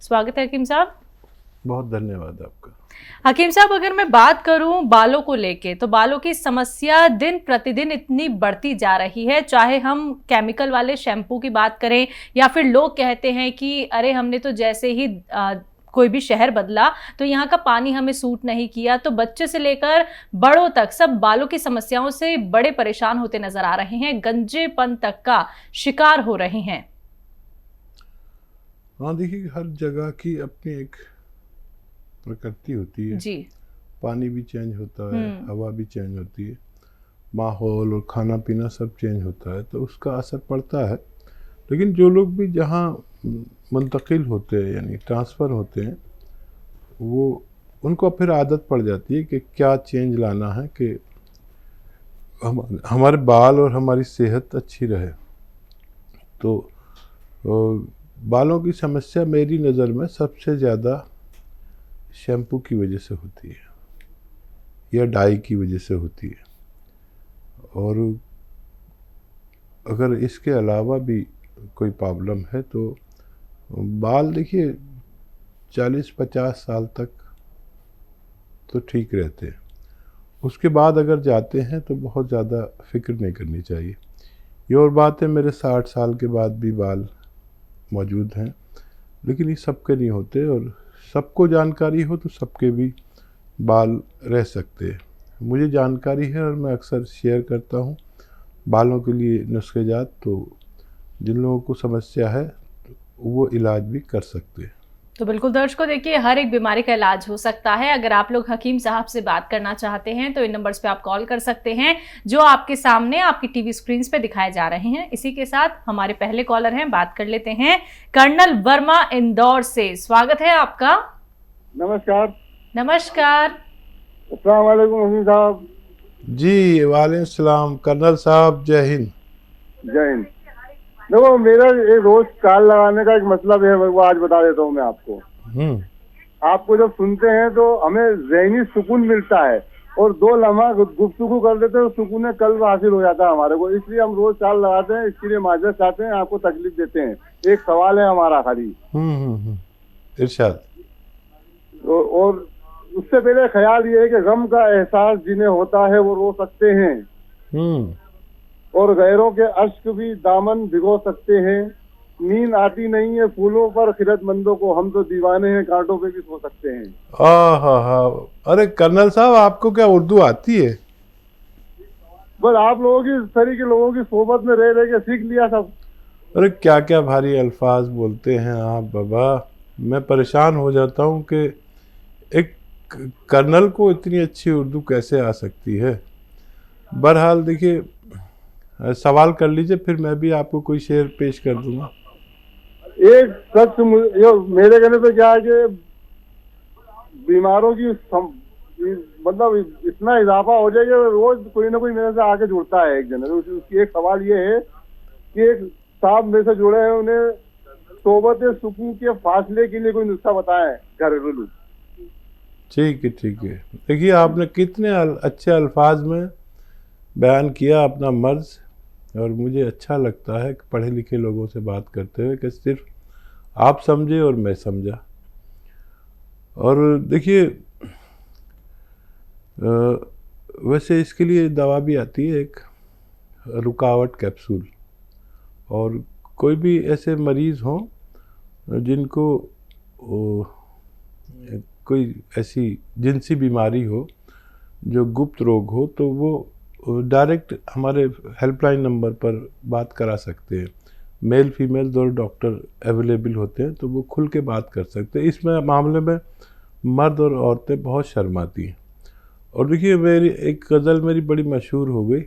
स्वागत है हकीम साहब। बहुत धन्यवाद आपका। हकीम साहब, अगर मैं बात करूं बालों को लेके, तो बालों की समस्या दिन प्रतिदिन इतनी बढ़ती जा रही है। चाहे हम केमिकल वाले शैम्पू की बात करें या फिर लोग कहते हैं कि अरे हमने तो जैसे ही कोई भी शहर बदला तो यहाँ का पानी हमें सूट नहीं किया, तो बच्चे से लेकर बड़ों तक सब बालों की समस्याओं से बड़े परेशान होते नजर आ रहे हैं, गंजेपन तक का शिकार हो रहे हैं। हाँ, देखिए, हर जगह की अपनी एक प्रकृति होती है जी। पानी भी चेंज होता है, हवा भी चेंज होती है, माहौल और खाना पीना सब चेंज होता है, तो उसका असर पड़ता है। लेकिन जो लोग भी जहाँ मुंतकिल होते हैं यानी ट्रांसफ़र होते हैं, वो उनको फिर आदत पड़ जाती है कि क्या चेंज लाना है कि हमारे बाल और हमारी सेहत अच्छी रहे। तो बालों की समस्या मेरी नज़र में सबसे ज़्यादा शैम्पू की वजह से होती है या डाई की वजह से होती है। और अगर इसके अलावा भी कोई प्रॉब्लम है तो बाल देखिए 40-50 साल तक तो ठीक रहते हैं, उसके बाद अगर जाते हैं तो बहुत ज़्यादा फिक्र नहीं करनी चाहिए। ये और बात है, मेरे 60 साल के बाद भी बाल मौजूद हैं, लेकिन ये सबके नहीं होते, और सबको जानकारी हो तो सबके भी बाल रह सकते हैं। मुझे जानकारी है और मैं अक्सर शेयर करता हूँ बालों के लिए नुस्खेजात, तो जिन लोगों को समस्या है वो इलाज भी कर सकते हैं। तो बिल्कुल दर्शकों, देखिए हर एक बीमारी का इलाज हो सकता है। अगर आप लोग हकीम साहब से बात करना चाहते हैं तो इन नंबर्स पे आप कॉल कर सकते हैं जो आपके सामने आपकी टीवी स्क्रीन पे दिखाए जा रहे हैं। इसी के साथ हमारे पहले कॉलर हैं, बात कर लेते हैं। कर्नल वर्मा इंदौर से, स्वागत है आपका। नमस्कार। नमस्कार। अस्सलाम वालेकुम हकीम साहब। जी वालेकुम सलाम कर्नल साहब, जय हिंद। जय हिंद। देखो, मेरा एक रोज चाल लगाने का एक मतलब है, वो आज बता देता हूँ मैं आपको। आपको जब सुनते हैं तो हमें ज़हनी सुकून मिलता है, और 2 लम्हा गुफ्तगू कर देते हैं तो सुकून कल्ब हासिल हो जाता है हमारे को। इसलिए हम रोज चाल लगाते हैं, इसके लिए माजरत चाहते हैं, आपको तकलीफ देते हैं। एक सवाल है हमारा खाली। इरशाद। और उससे पहले ख्याल ये है कि गम का एहसास जिन्हें होता है वो रो सकते हैं, और गैरों के अश्क भी दामन भिगो सकते हैं। नींद आती नहीं है फूलों पर खिरतमंदों को, हम तो दीवाने हैं कांटों पे भी सो सकते हैं। अरे कर्नल साहब, आपको क्या उर्दू आती है? बस आप लोगों की तरीके लोगों की सोबत में रह के सीख लिया सब। अरे क्या क्या भारी अल्फाज बोलते हैं आप बाबा, मैं परेशान हो जाता हूँ कि एक कर्नल को इतनी अच्छी उर्दू कैसे आ सकती है। बहरहाल देखिए, सवाल कर लीजिए, फिर मैं भी आपको कोई शेर पेश कर दूंगा। एक शख्स मेरे कहने पे क्या है कि बीमारों की मतलब इतना इजाफा हो जाएगा, रोज कोई ना कोई मेरे से आके जुड़ता है एक जन। उसकी एक सवाल ये है कि एक साहब मेरे से जुड़े हैं, उन्हें सोबत सुकून के फासले के लिए कोई नुस्खा बताया है घरेलू। ठीक है। देखिए, आपने कितने अच्छे अल्फाज में बयान किया अपना मर्ज, और मुझे अच्छा लगता है कि पढ़े लिखे लोगों से बात करते हुए कि सिर्फ आप समझे और मैं समझा। और देखिए, वैसे इसके लिए दवा भी आती है, एक रुकावट कैप्सूल। और कोई भी ऐसे मरीज़ हों जिनको कोई ऐसी जिनसी बीमारी हो, जो गुप्त रोग हो, तो वो डायरेक्ट हमारे हेल्पलाइन नंबर पर बात करा सकते हैं। मेल फीमेल दोनों डॉक्टर अवेलेबल होते हैं, तो वो खुल के बात कर सकते हैं। इसमें मामले में मर्द और औरतें बहुत शर्माती हैं। और देखिए, मेरी एक गज़ल मेरी बड़ी मशहूर हो गई,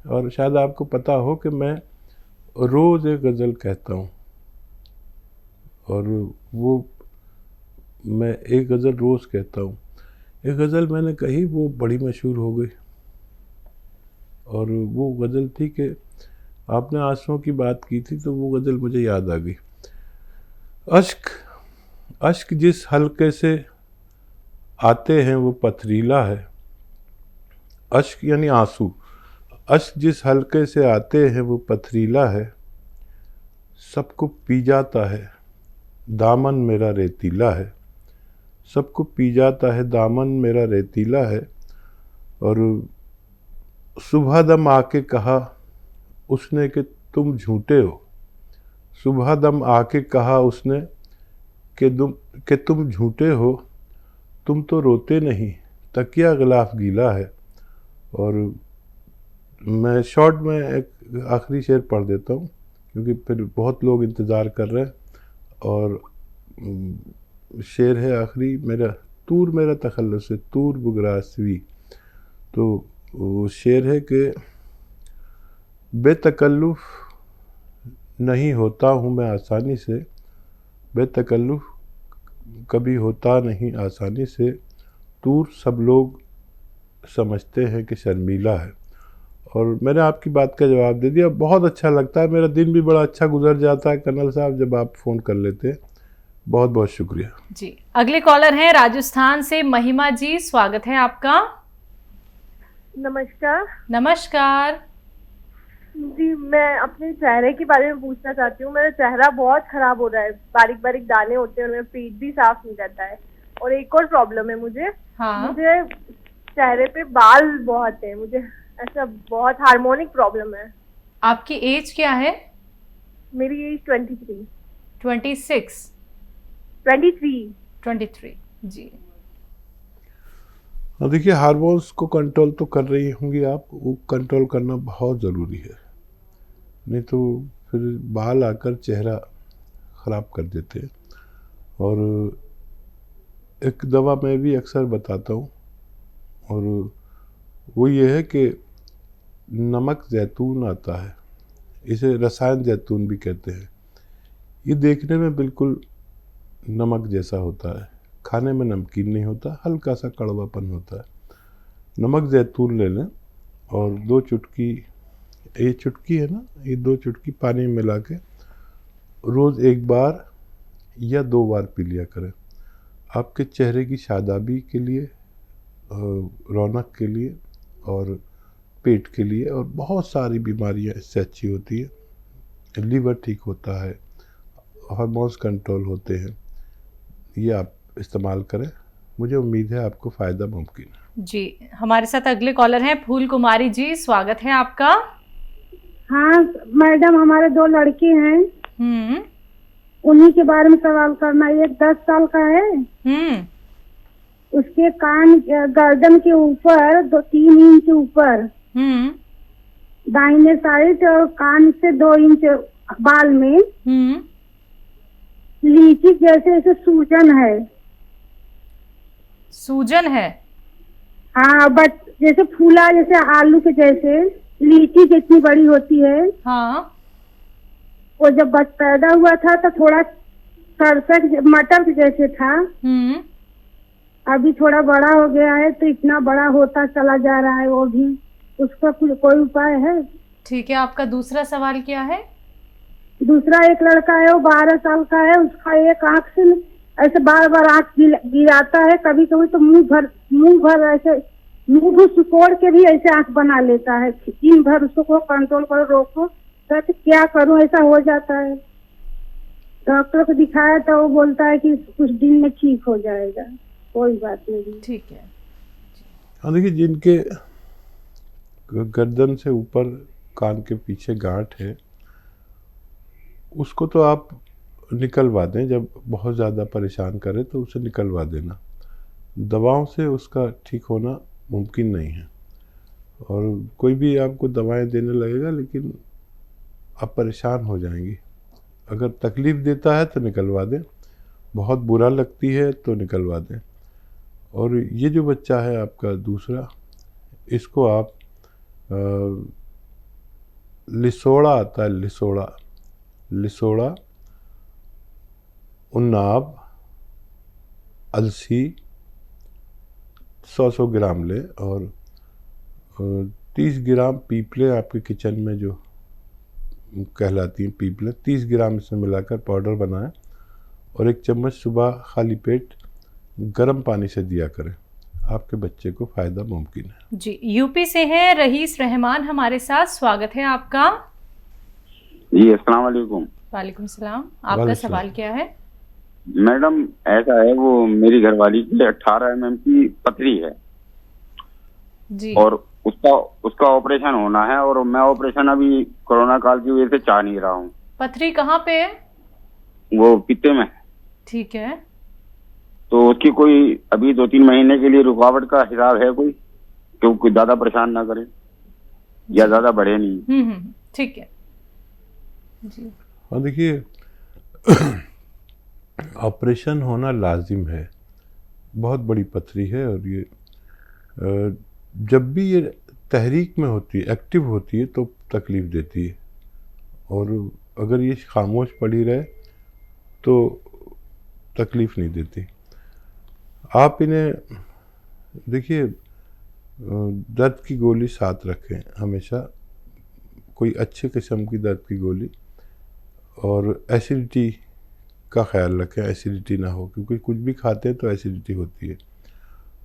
और शायद आपको पता हो कि मैं रोज़ एक गज़ल कहता हूँ, और वो मैं एक गज़ल रोज़ कहता हूँ। एक गज़ल मैंने कही, वो बड़ी मशहूर हो गई, और वो गज़ल थी कि आपने आंसुओं की बात की थी, तो वो गज़ल मुझे याद आ गई। अश्क जिस हल्के से आते हैं वो पथरीला है। अश्क यानी आंसू, अश्क जिस हल्के से आते हैं वो पथरीला है। सबको पी जाता है दामन मेरा रेतीला है, सबको पी जाता है दामन मेरा रेतीला है। और सुबह दम आके कहा उसने कि तुम झूठे हो, सुबह दम आके कहा उसने कि तुम झूठे हो, तुम तो रोते नहीं, तकिया गिलाफ गीला है। और मैं शॉर्ट में एक आखिरी शेर पढ़ देता हूँ क्योंकि फिर बहुत लोग इंतज़ार कर रहे हैं। और शेर है आखिरी मेरा, तूर मेरा तखल्लुस है तूर बुगरासवी। तो वो शेर है कि बेतकल्लुफ़ नहीं होता हूँ मैं आसानी से, बेतकल्लुफ़ कभी होता नहीं आसानी से, तूर सब लोग समझते हैं कि शर्मीला है। और मैंने आपकी बात का जवाब दे दिया। बहुत अच्छा लगता है, मेरा दिन भी बड़ा अच्छा गुजर जाता है कर्नल साहब जब आप फ़ोन कर लेते हैं। बहुत बहुत शुक्रिया जी। अगले कॉलर हैं राजस्थान से महिमा जी, स्वागत है आपका। नमस्कार। नमस्कार जी, मैं अपने चेहरे के बारे में पूछना चाहती हूँ। मेरा चेहरा बहुत खराब हो रहा है, बारीक बारीक दाने होते हैं और मेरा पेट भी साफ नहीं रहता है। और एक और प्रॉब्लम है मुझे, मुझे चेहरे पे बाल बहुत है, मुझे ऐसा बहुत हार्मोनिक प्रॉब्लम है। आपकी एज क्या है? मेरी एज 23। 26? 23 जी। देखिए, हार्मोन्स को कंट्रोल तो कर रही होंगी आप, वो कंट्रोल करना बहुत ज़रूरी है, नहीं तो फिर बाल आकर चेहरा ख़राब कर देते हैं। और एक दवा मैं भी अक्सर बताता हूँ और वो ये है कि नमक जैतून आता है, इसे रसायन जैतून भी कहते हैं। ये देखने में बिल्कुल नमक जैसा होता है, खाने में नमकीन नहीं होता, हल्का सा कड़वापन होता है। नमक जैतून ले लें और 2 चुटकी, ये चुटकी है ना, ये 2 चुटकी पानी में मिला के रोज़ 1 बार या 2 बार पी लिया करें। आपके चेहरे की शादाबी के लिए, रौनक के लिए और पेट के लिए और बहुत सारी बीमारियां इससे अच्छी होती है। लीवर ठीक होता है, हार्मोन्स कंट्रोल होते हैं। ये आप इस्तेमाल करें, मुझे उम्मीद है आपको फ़ायदा मुमकिन है। जी। हमारे साथ अगले कॉलर हैं फूल कुमारी जी, स्वागत है आपका। हाँ मैडम, हमारे 2 लड़के हैं, उन्हीं के बारे में सवाल करना। एक 10 साल का है, उसके कान गर्दन के ऊपर 3 इंच ऊपर दाहिने साइड और कान से 2 इंच बाल में लीची जैसे ऐसे सूजन है। सूजन है? हाँ, बट जैसे फूला, जैसे आलू के जैसे, लीची जितनी बड़ी होती है। हाँ। वो जब बच पैदा हुआ था तो थोड़ा सरसक मटर के जैसे था, अभी थोड़ा बड़ा हो गया है तो इतना बड़ा होता चला जा रहा है। वो भी, उसका कोई उपाय है? ठीक है, आपका दूसरा सवाल क्या है? दूसरा एक लड़का है, वो 12 साल का है, उसका एक आँख से ऐसे बार बार आँख गिराता है, कभी कभी तो मुंह भर ऐसे मुंह सिकोड़ के भी ऐसे आँख बना लेता है। दिन भर उसको कंट्रोल करो, रोको, तो क्या करूं, ऐसा हो जाता है। डॉक्टर को दिखाया तो वो बोलता है कि कुछ दिन में ठीक हो जाएगा। कोई बात नहीं। ठीक है। हाँ, देखिए, जिनके गर्दन से ऊपर कान के पीछे गांठ है उसको तो आप निकलवा दें, जब बहुत ज़्यादा परेशान करे तो उसे निकलवा देना। दवाओं से उसका ठीक होना मुमकिन नहीं है और कोई भी आपको दवाएं देने लगेगा लेकिन आप परेशान हो जाएंगी। अगर तकलीफ़ देता है तो निकलवा दें, बहुत बुरा लगती है तो निकलवा दें। और ये जो बच्चा है आपका दूसरा, इसको आप लिसोड़ा आता है, लिसोड़ा, उन्नाब, अलसी 100 ग्राम ले और 30 ग्राम पीपले आपके किचन में जो कहलाती हैं पीपले, 30 ग्राम इसमें मिलाकर पाउडर बनाएं और 1 चम्मच सुबह खाली पेट गर्म पानी से दिया करें। आपके बच्चे को फ़ायदा मुमकिन है। जी। यूपी से हैं रईस रहमान हमारे साथ, स्वागत है आपका। जी, अस्सलाम वालेकुम। वालेकुम सलाम। आपका सवाल क्या है? मैडम ऐसा है, वो मेरी घरवाली की 18 mm की पथरी है जी। और उसका ऑपरेशन होना है, और मैं ऑपरेशन अभी कोरोना काल की वजह से चाह नहीं रहा हूँ। पथरी कहाँ पे है? वो पित्ते में। ठीक है। तो उसकी कोई अभी 2-3 महीने के लिए रुकावट का हिसाब है कोई, क्योंकि ज्यादा परेशान ना करे या ज्यादा बढ़े नहीं। ठीक है जी। हाँ देखिए, ऑपरेशन होना लाजिम है, बहुत बड़ी पथरी है, और ये जब भी ये तहरीक में होती है, एक्टिव होती है, तो तकलीफ़ देती है, और अगर ये खामोश पड़ी रहे तो तकलीफ़ नहीं देती। आप इन्हें देखिए, दर्द की गोली साथ रखें हमेशा, कोई अच्छे किस्म की दर्द की गोली, और एसिडिटी का ख्याल रखें, एसिडिटी ना हो, क्योंकि कुछ भी खाते हैं तो एसिडिटी होती है।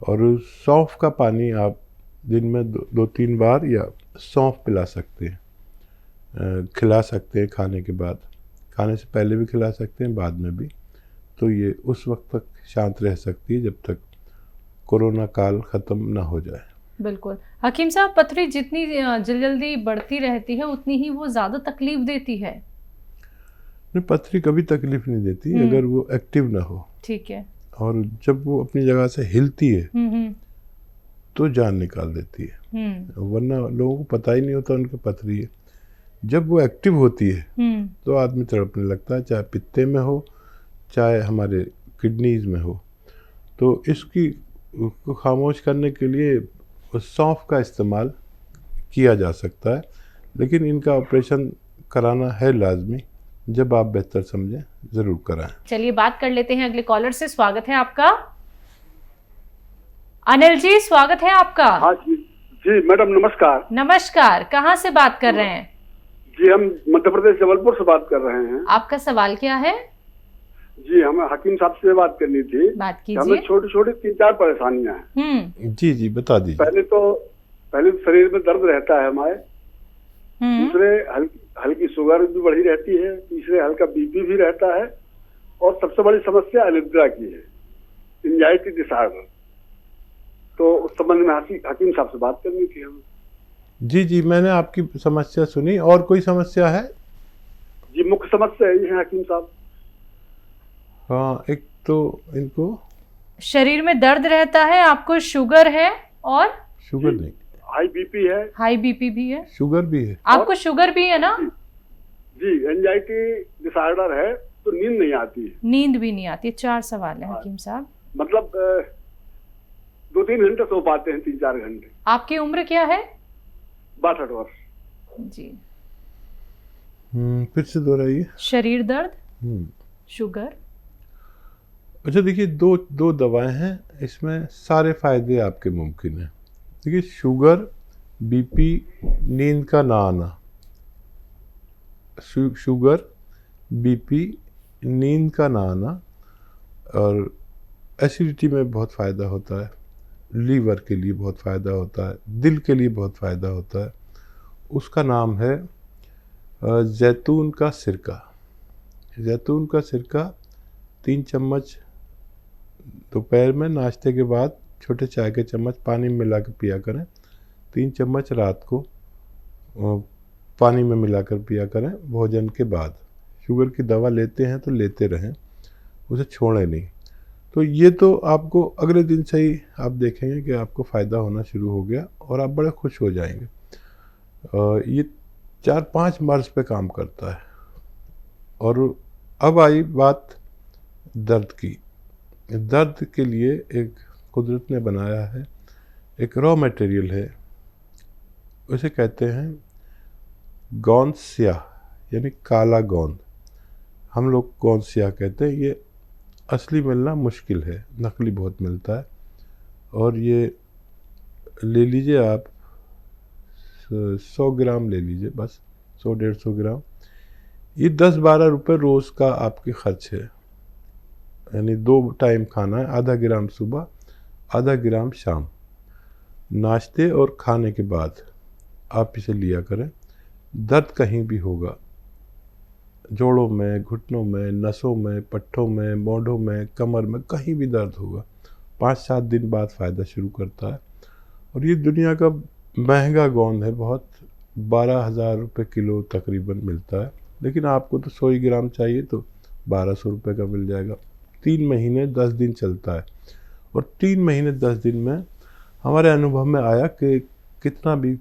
और सौंफ का पानी आप दिन में 2-3 बार या सौंफ पिला सकते हैं, खिला सकते हैं खाने के बाद, खाने से पहले भी खिला सकते हैं, बाद में भी। तो ये उस वक्त तक शांत रह सकती है जब तक कोरोना काल ख़त्म ना हो जाए। बिल्कुल हकीम साहब, पथरी जितनी जल्दी बढ़ती रहती है उतनी ही वो ज़्यादा तकलीफ देती है? नहीं, पथरी कभी तकलीफ नहीं देती अगर वो एक्टिव ना हो। ठीक है। और जब वो अपनी जगह से हिलती है तो जान निकाल देती है, वरना लोगों को पता ही नहीं होता उनकी पथरी है। जब वो एक्टिव होती है तो आदमी तड़पने लगता है, चाहे पित्ते में हो चाहे हमारे किडनीज में हो। तो इसकी को खामोश करने के लिए सौंफ का इस्तेमाल किया जा सकता है, लेकिन इनका ऑपरेशन कराना है लाजमी। जब आप बेहतर समझें ज़रूर कराएं। चलिए बात कर लेते हैं अगले कॉलर से। स्वागत है आपका। अनिल जी, स्वागत है आपका। हाँ जी जी मैडम, नमस्कार। नमस्कार, कहाँ से बात कर रहे हैं? जी हम मध्य प्रदेश जबलपुर से बात कर रहे हैं। आपका सवाल क्या है? जी हमें हकीम साहब से बात करनी थी। बात कीजिए। हमें छोटी छोटी 3-4 परेशानियां हैं। जी जी बता दीजिए। पहले शरीर में दर्द रहता है हमारे, दूसरे हल्की शुगर भी बढ़ी रहती है, तीसरे हल्का बीपी भी रहता है, और सबसे बड़ी समस्या अनिद्रा की है, एंजाइटी डिसऑर्डर। तो उस संबंध में हकीम साहब से बात करनी थी हमें। जी जी, मैंने आपकी समस्या सुनी। और कोई समस्या है? जी मुख्य समस्या यही है हकीम साहब। हाँ, एक तो इनको शरीर में दर्द रहता है, आपको शुगर है, और शुगर नहीं, हाई बीपी है। हाई बीपी भी है, शुगर भी है। आपको शुगर भी है ना? जी एंजाइटी डिसऑर्डर है, तो नींद नहीं आती है। नींद भी नहीं आती है। 4 सवाल है हकीम साहब। मतलब 2-3 घंटे सो पाते हैं, 3-4 घंटे। आपकी उम्र क्या है? 62 वर्ष। जी। फिर से दोहराइए। शरीर दर्द, शुगर। अच्छा देखिए, दो दवाएं हैं, इसमें सारे फायदे आपके मुमकिन हैं। देखिए, शुगर, बीपी, नींद का ना आना, शुगर, बीपी, नींद का ना आना, और एसिडिटी में बहुत फ़ायदा होता है, लीवर के लिए बहुत फ़ायदा होता है, दिल के लिए बहुत फ़ायदा होता है। उसका नाम है जैतून का सिरका। जैतून का सिरका 3 चम्मच दोपहर में नाश्ते के बाद छोटे चाय के चम्मच पानी में मिला कर पिया करें। 3 चम्मच रात को पानी में मिलाकर पिया करें भोजन के बाद। शुगर की दवा लेते हैं तो लेते रहें, उसे छोड़ें नहीं। तो ये तो आपको अगले दिन से ही आप देखेंगे कि आपको फ़ायदा होना शुरू हो गया और आप बड़े खुश हो जाएंगे। ये 4-5 मर्ज़ पे काम करता है। और अब आई बात दर्द की। दर्द के लिए एक कुदरत ने बनाया है, एक रॉ मटेरियल है, उसे कहते हैं गोंद स्याह, यानी काला गोंद। हम लोग गोंद स्याह कहते हैं। ये असली मिलना मुश्किल है, नकली बहुत मिलता है। और ये ले लीजिए आप 100 ग्राम ले लीजिए, बस 100-150 ग्राम। ये 10-12 रुपये रोज़ का आपके खर्च है, यानी 2 टाइम खाना है, आधा ग्राम सुबह, आधा ग्राम शाम। नाश्ते और खाने के बाद आप इसे लिया करें। दर्द कहीं भी होगा, जोड़ों में, घुटनों में, नसों में, पट्ठों में, मोढ़ों में, कमर में, कहीं भी दर्द होगा 5-7 दिन बाद फ़ायदा शुरू करता है। और ये दुनिया का महंगा गोंद है, बहुत 12,000 रुपये किलो तकरीबन मिलता है, लेकिन आपको तो 100 ग्राम चाहिए तो 1200 रुपये का मिल जाएगा। 3 महीने 10 दिन चलता है और 3 महीने 10 दिन में हमारे अनुभव में आया कि कितना भी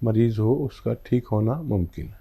मरीज़ हो उसका ठीक होना मुमकिन है।